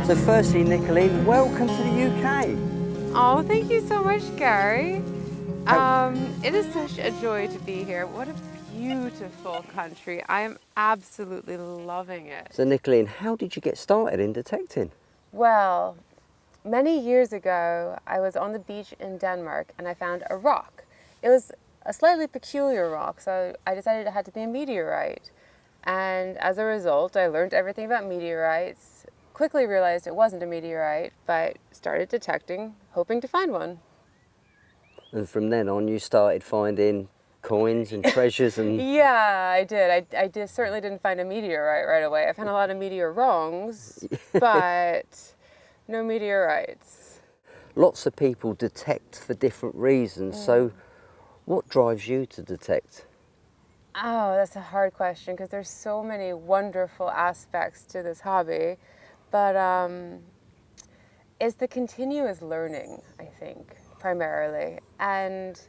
So firstly, Nikoline, welcome to the UK. Oh, thank you so much, Gary. It is such a joy to be here. What a beautiful country. I am absolutely loving it. So Nikoline, how did you get started in detecting? Well, many years ago, I was on the beach in Denmark and I found a rock. It was a slightly peculiar rock, so I decided it had to be a meteorite. And as a result, I learned everything about meteorites, quickly realized it wasn't a meteorite, but started detecting, hoping to find one. And from then on, you started finding coins and treasures and... Yeah, I did. I certainly didn't find a meteorite right away. I found a lot of meteor-wrongs, but no meteorites. Lots of people detect for different reasons, so what drives you to detect? Oh, that's a hard question because there's so many wonderful aspects to this hobby, but it's the continuous learning, I think, primarily, and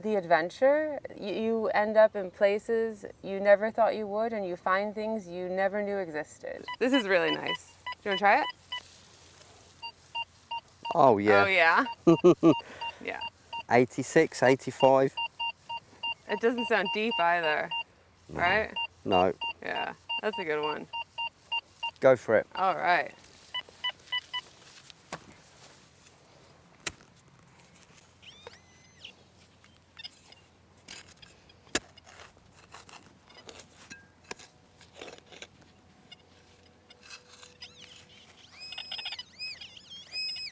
the adventure. You end up in places you never thought you would, and you find things you never knew existed. This is really nice. Do you want to try it? Oh yeah. Oh yeah? Yeah. 86, 85? It doesn't sound deep either, right? No. Yeah, that's a good one. Go for it. All right.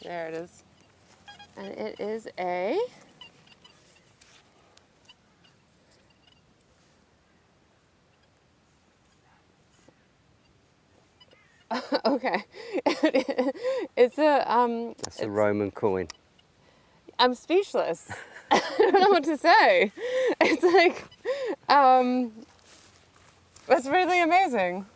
There it is. And it is a okay. It's a That's a Roman coin. I'm speechless. I don't know what to say. It's like that's really amazing.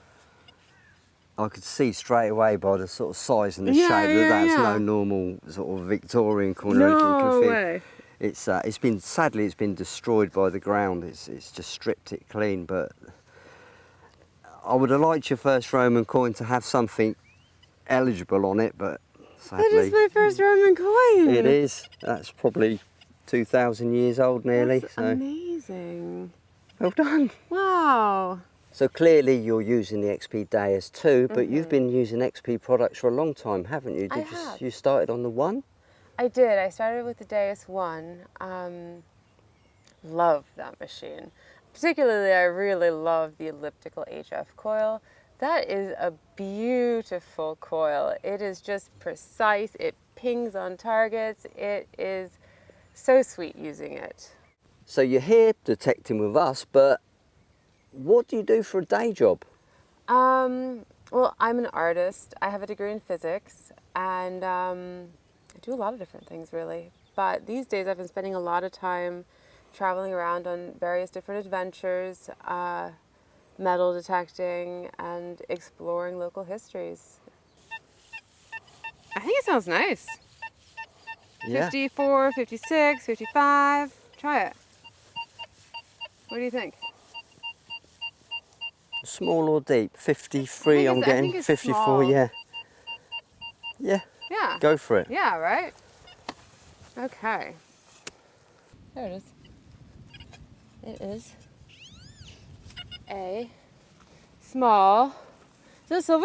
I could see straight away by the sort of size and the shape that that's no normal sort of Victorian coin or anything. No way. It's been, sadly, it's been destroyed by the ground. It's just stripped it clean. But I would have liked your first Roman coin to have something eligible on it, but sadly. That is my first Roman coin. It is. That's probably 2,000 years old nearly. That's so amazing. well done. Wow. So clearly you're using the XP DEUS II, but you've been using XP products for a long time, haven't you? I have. You started on the 1? I did. I started with the DEUS I. Love that machine. Particularly, I really love the elliptical HF coil. That is a beautiful coil. It is just precise. It pings on targets. It is so sweet using it. So you're here detecting with us, but what do you do for a day job? Well, I'm an artist. I have a degree in physics, and I do a lot of different things, really. But these days, I've been spending a lot of time traveling around on various different adventures, metal detecting, and exploring local histories. I think it sounds nice. Yeah. 54, 56, 55. Try it. What do you think? Small or deep? 53, I'm I getting. think it's 54, small. yeah. Yeah. Yeah. Go for it. Yeah, right? Okay. There it is. It is a small, is it silver?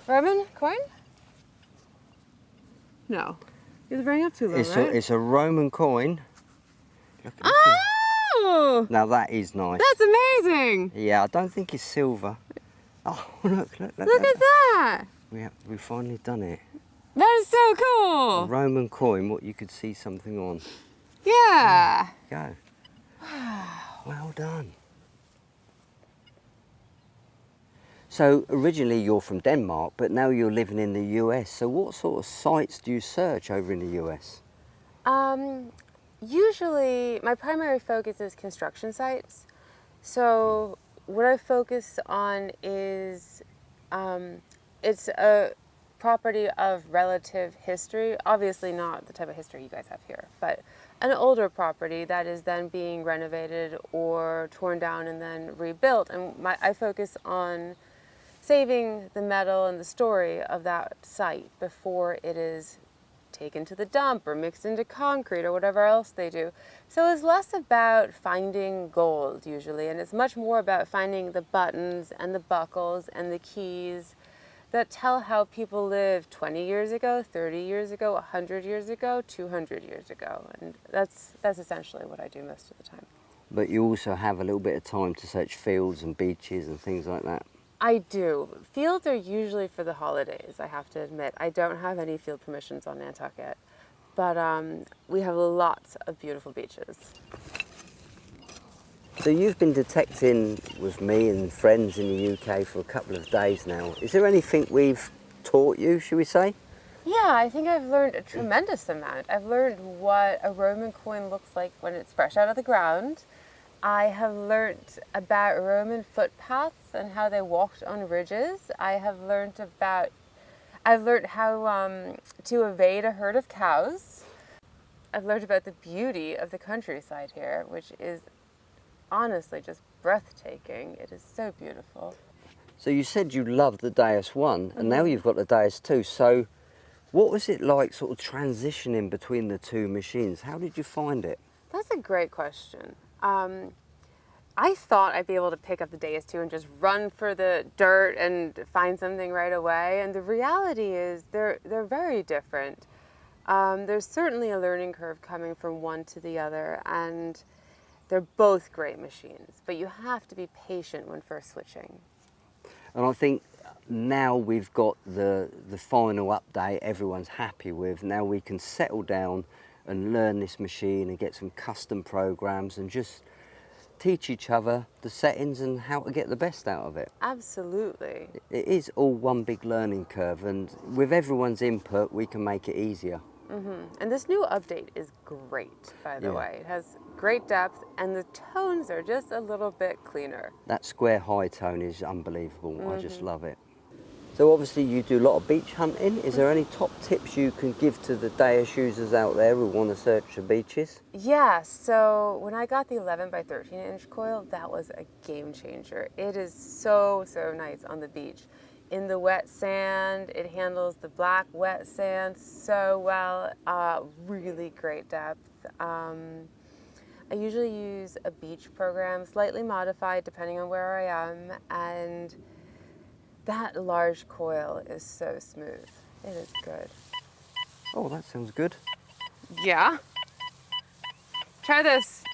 Roman coin? No. It's bringing up too low, right? It's a Roman coin. Oh! Now that is nice. That's amazing! Yeah, I don't think it's silver. Oh, look Look at that! We've finally done it. That is so A cool. Roman coin, what you could see something on. Yeah. Go. Well done. So originally you're from Denmark, but now you're living in the US. So what sort of sites do you search over in the US? Usually, my primary focus is construction sites. So what I focus on is it's a property of relative history. Obviously, not the type of history you guys have here, but an older property that is then being renovated or torn down and then rebuilt. And I focus on saving the metal and the story of that site before it is taken to the dump or mixed into concrete or whatever else they do. So it's less about finding gold usually, and it's much more about finding the buttons and the buckles and the keys that tell how people lived 20 years ago, 30 years ago, 100 years ago, 200 years ago. And that's essentially what I do most of the time. But you also have a little bit of time to search fields and beaches and things like that. I do. Fields are usually for the holidays, I have to admit. I don't have any field permissions on Nantucket, but we have lots of beautiful beaches. So you've been detecting with me and friends in the UK for a couple of days now. Is there anything we've taught you, should we say? Yeah, I think I've learned a tremendous amount. I've learned what a Roman coin looks like when it's fresh out of the ground. I have learned about Roman footpaths and how they walked on ridges. I've learned how to evade a herd of cows. I've learned about the beauty of the countryside here, which is honestly just breathtaking. It is so beautiful. So you said you loved the DEUS I, and now you've got the DEUS II. So what was it like sort of transitioning between the two machines? How did you find it? That's a great question. I thought I'd be able to pick up the DEUS II and just run for the dirt and find something right away. And the reality is they're very different. There's certainly a learning curve coming from one to the other, and they're both great machines, but you have to be patient when first switching. And I think now we've got the final update everyone's happy with. Now we can settle down and learn this machine and get some custom programs and just teach each other the settings and how to get the best out of it. Absolutely. It is all one big learning curve, and with everyone's input we can make it easier. And this new update is great, by the way. It has great depth and the tones are just a little bit cleaner. That square high tone is unbelievable. I just love it. So obviously you do a lot of beach hunting. Is there any top tips you can give to the DEUS users out there who want to search the beaches? Yeah, so when I got the 11 by 13 inch coil, that was a game changer. It is so nice on the beach. In the wet sand, it handles the black wet sand so well, really great depth. I usually use a beach program, slightly modified depending on where I am, and that large coil is so smooth. It is good. Oh, that sounds good. Yeah. Try this.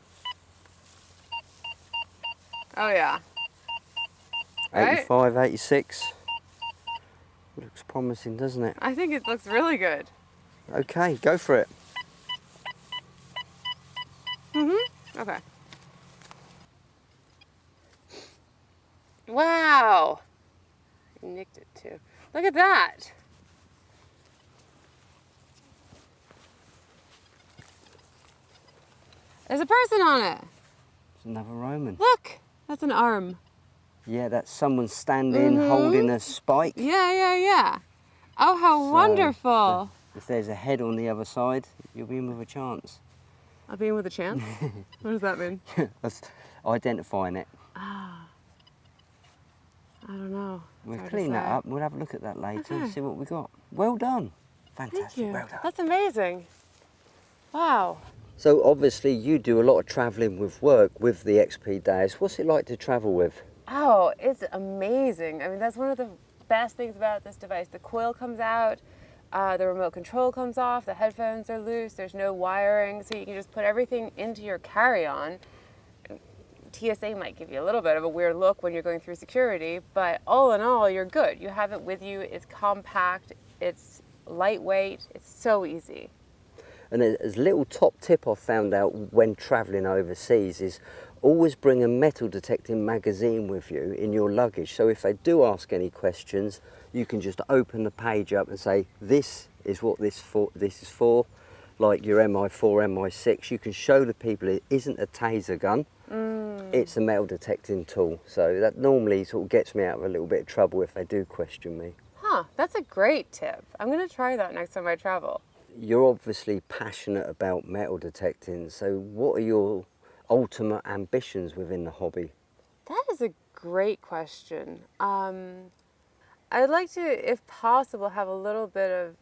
Oh yeah. Right? 85, 86. Looks promising, doesn't it? I think it looks really good. Okay, go for it. Okay. Wow. I nicked it too. Look at that. There's a person on it. It's another Roman. Look, that's an arm. Yeah, that's someone standing holding a spike. Yeah. Oh, how wonderful. If there's a head on the other side, you'll be in with a chance. I'll be in with a chance? What does that mean? That's identifying it. I don't know. We'll Hard to clean that say. up and we'll have a look at that later and Okay. see what we got. Well done. Fantastic, Thank you. well done. That's amazing. Wow. So obviously you do a lot of travelling with work with the XP DEUS. What's it like to travel with? Oh, it's amazing. I mean, that's one of the best things about this device. The coil comes out, the remote control comes off, the headphones are loose, there's no wiring, so you can just put everything into your carry-on. TSA might give you a little bit of a weird look when you're going through security, but all in all, you're good. You have it with you, it's compact, it's lightweight. It's so easy. And a little top tip I've found out when travelling overseas is always bring a metal detecting magazine with you in your luggage. So if they do ask any questions, you can just open the page up and say, this is what this is for. Like your MI4, MI6, you can show the people it isn't a taser gun, it's a metal detecting tool. So that normally sort of gets me out of a little bit of trouble if they do question me. Huh, that's a great tip. I'm going to try that next time I travel. You're obviously passionate about metal detecting, so what are your ultimate ambitions within the hobby? That is a great question. I'd like to, if possible, have a little bit of,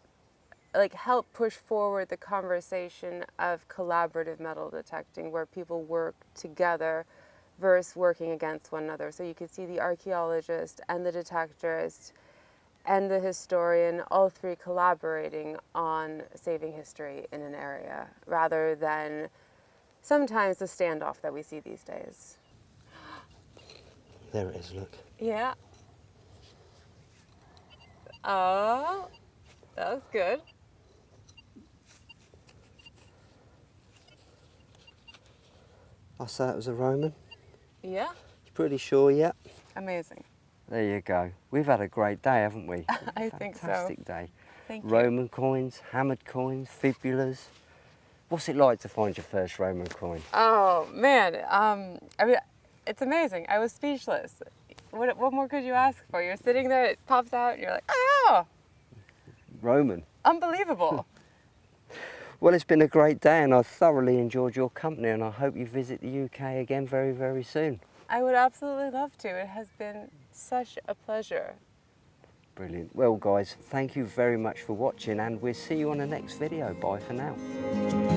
like, help push forward the conversation of collaborative metal detecting, where people work together versus working against one another. So you could see the archaeologist and the detectorist and the historian, all three collaborating on saving history in an area, rather than sometimes the standoff that we see these days. There it is, look. Yeah. Oh, that was good. I say it was a Roman. Yeah. You pretty sure yet? Amazing. There you go. We've had a great day, haven't we? I think so. Fantastic day. Thank you. Roman coins, hammered coins, fibulas. What's it like to find your first Roman coin? Oh man, I mean, it's amazing. I was speechless. What more could you ask for? You're sitting there, it pops out, and you're like, oh, Roman. unbelievable. Well, it's been a great day and I've thoroughly enjoyed your company and I hope you visit the UK again very, very soon. I would absolutely love to. It has been such a pleasure. Brilliant. Well, guys, thank you very much for watching and we'll see you on the next video. Bye for now.